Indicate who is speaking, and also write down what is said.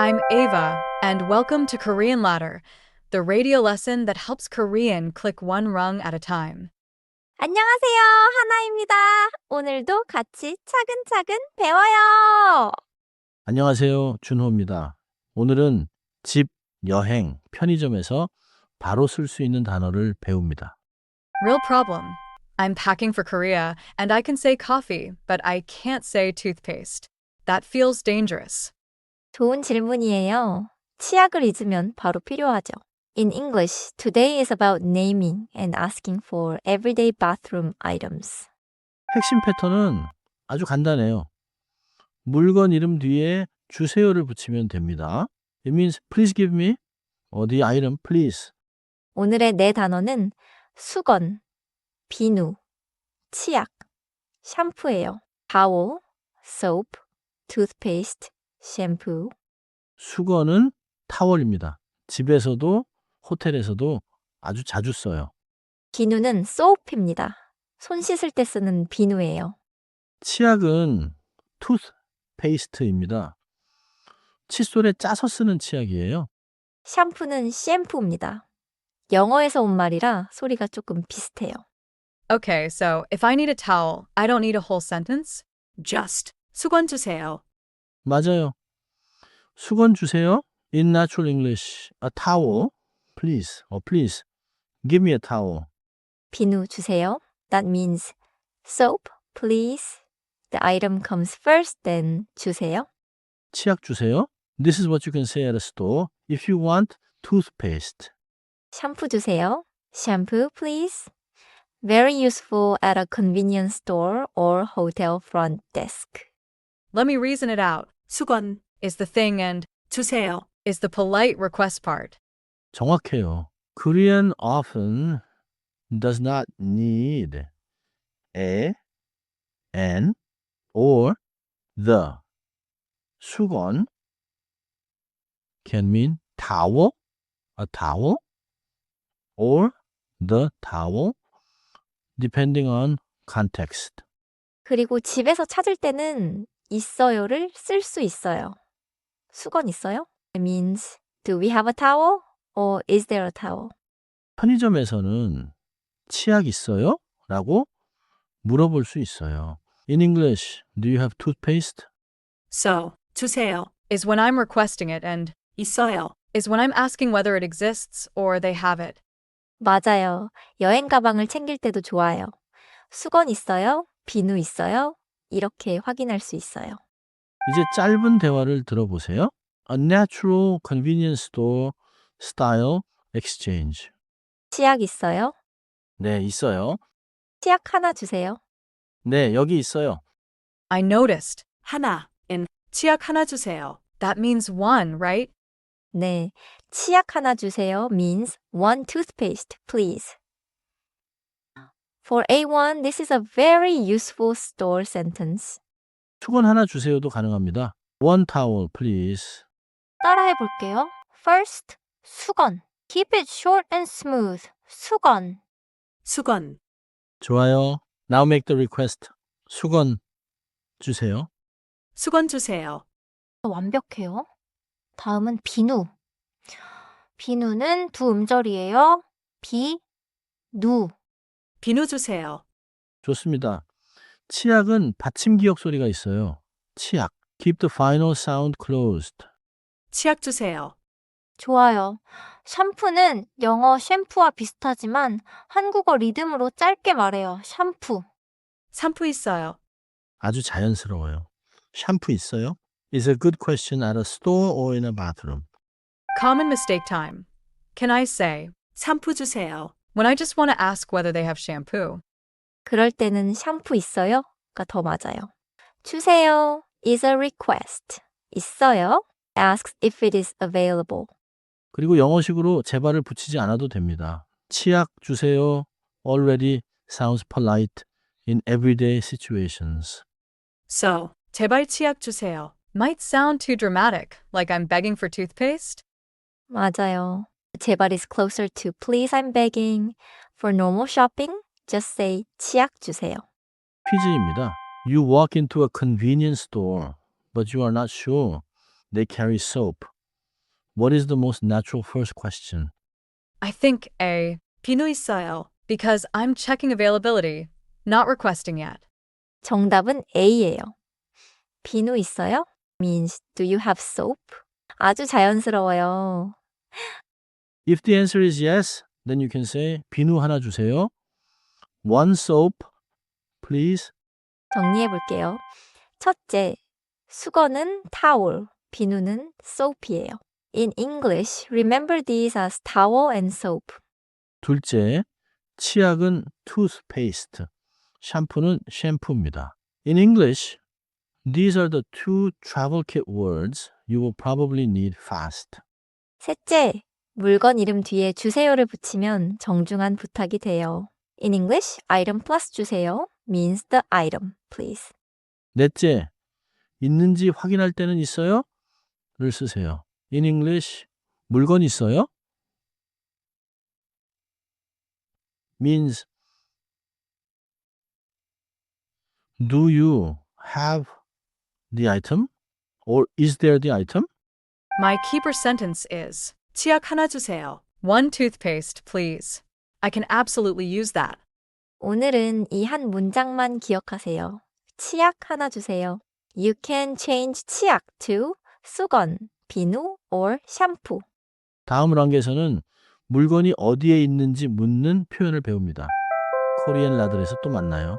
Speaker 1: I'm Ava, and welcome to Korean Ladder, the radio lesson that helps Korean click one rung at a time.
Speaker 2: 안녕하세요. 하나입니다. 오늘도 같이 차근차근 배워요.
Speaker 3: 안녕하세요. 준호입니다. 오늘은 집, 여행, 편의점에서 바로 쓸 수 있는 단어를 배웁니다.
Speaker 1: Real problem. I'm packing for Korea, and I can say coffee, but I can't say toothpaste. That feels dangerous.
Speaker 2: 좋은 질문이에요. 치약을 잊으면 바로 필요하죠. In English, today is about naming and asking for everyday bathroom items.
Speaker 3: 핵심 패턴은 아주 간단해요. 물건 이름 뒤에 주세요를 붙이면 됩니다. It means please give me the item please.
Speaker 2: 오늘의 네 단어는 수건, 비누, 치약, 샴푸예요. towel, soap, toothpaste, shampoo.
Speaker 3: 수건은 타월입니다. 집에서도 호텔에서도 아주 자주 써요.
Speaker 2: 비누는 soap입니다. 손 씻을 때 쓰는 비누예요.
Speaker 3: 치약은 toothpaste입니다. 칫솔에 짜서 쓰는 치약이에요.
Speaker 2: 샴푸는 샴푸입니다. 영어에서 온 말이라 소리가 조금 비슷해요.
Speaker 1: Okay, so if I need a towel, I don't need a whole sentence. Just 수건 주세요.
Speaker 3: 맞아요. 수건 주세요. In natural English, a towel, please. Please, give me a towel.
Speaker 2: 비누 주세요. That means soap, please. The item comes first, then 주세요.
Speaker 3: 치약 주세요. This is what you can say at a store if you want toothpaste.
Speaker 2: 샴푸 주세요. Shampoo, please. Very useful at a convenience store or hotel front desk.
Speaker 1: Let me reason it out. 수건 is the thing and 주세요 is the polite request part.
Speaker 3: 정확해요. Korean often does not need a, an, or the. 수건 can mean towel, a towel, or the towel, depending on context.
Speaker 2: 그리고 집에서 찾을 때는 있어요를 쓸 수 있어요. 수건 있어요? It means, do we have a towel? Or is there a towel?
Speaker 3: 편의점에서는 치약 있어요? 라고 물어볼 수 있어요. In English, do you have toothpaste?
Speaker 1: So, 주세요 is when I'm requesting it and 있어요 is when I'm asking whether it exists or they have it.
Speaker 2: 맞아요. 여행 가방을 챙길 때도 좋아요. 수건 있어요? 비누 있어요? 이렇게 확인할 수 있어요.
Speaker 3: 이제 짧은 대화를 들어보세요. A natural convenience store style exchange.
Speaker 2: 치약 있어요?
Speaker 3: 네, 있어요.
Speaker 2: 치약 하나 주세요.
Speaker 3: 네, 여기 있어요.
Speaker 1: I noticed. 하나 in 치약 하나 주세요. That means one, right?
Speaker 2: 네, 치약 하나 주세요 means one toothpaste, please. For A1, this is a very useful store sentence.
Speaker 3: 수건 하나 주세요도 가능합니다. One towel, please.
Speaker 2: 따라해 볼게요. First, 수건. Keep it short and smooth. 수건.
Speaker 1: 수건.
Speaker 3: 좋아요. Now make the request. 수건 주세요.
Speaker 1: 수건 주세요.
Speaker 2: 완벽해요. 다음은 비누. 비누는 두 음절이에요. 비, 누.
Speaker 1: 비누 주세요.
Speaker 3: 좋습니다. 치약은 받침 기억 소리가 있어요. 치약. Keep the final sound closed.
Speaker 1: 치약 주세요.
Speaker 2: 좋아요. 샴푸는 영어 샴푸와 비슷하지만 한국어 리듬으로 짧게 말해요. 샴푸.
Speaker 1: 샴푸 있어요.
Speaker 3: 아주 자연스러워요. 샴푸 있어요? Is a good question at a store or in a bathroom.
Speaker 1: Common mistake time. Can I say 샴푸 주세요 when I just want to ask whether they have shampoo?
Speaker 2: 그럴 때는 샴푸 있어요?가 더 맞아요. 주세요 is a request. 있어요 asks if it is available.
Speaker 3: 그리고 영어식으로 제발을 붙이지 않아도 됩니다. 치약 주세요. Already sounds polite in everyday situations.
Speaker 1: So, 제발 치약 주세요 might sound too dramatic, like I'm begging for toothpaste.
Speaker 2: 맞아요. 제발 is closer to please I'm begging. For normal shopping, just say 치약 주세요.
Speaker 3: 퀴즈입니다. You walk into a convenience store, but you are not sure they carry soap. What is the most natural first question?
Speaker 1: I think A. 비누 있어요. Because I'm checking availability, not requesting yet.
Speaker 2: 정답은 A예요. 비누 있어요? means do you have soap? 아주 자연스러워요.
Speaker 3: If the answer is yes, then you can say 비누 하나 주세요. One soap, please.
Speaker 2: 정리해 볼게요. 첫째, 수건은 towel, 비누는 soap이에요. In English, remember these as towel and soap.
Speaker 3: 둘째, 치약은 toothpaste, 샴푸는 샴푸입니다. In English, these are the two travel kit words you will probably need fast.
Speaker 2: 셋째, 물건 이름 뒤에 주세요를 붙이면 정중한 부탁이 돼요. In English, item plus 주세요 means the item, please.
Speaker 3: 넷째, 있는지 확인할 때는 있어요? 를 쓰세요. In English, 물건 있어요? means do you have the item? Or is there the item?
Speaker 1: My keeper sentence is 치약 하나 주세요. One toothpaste, please. I can absolutely use that.
Speaker 2: 오늘은 이 한 문장만 기억하세요. 치약 하나 주세요. You can change 치약 to 수건, 비누 or 샴푸.
Speaker 3: 다음 랑에서는 물건이 어디에 있는지 묻는 표현을 배웁니다. 코리안 라들에서 또 만나요.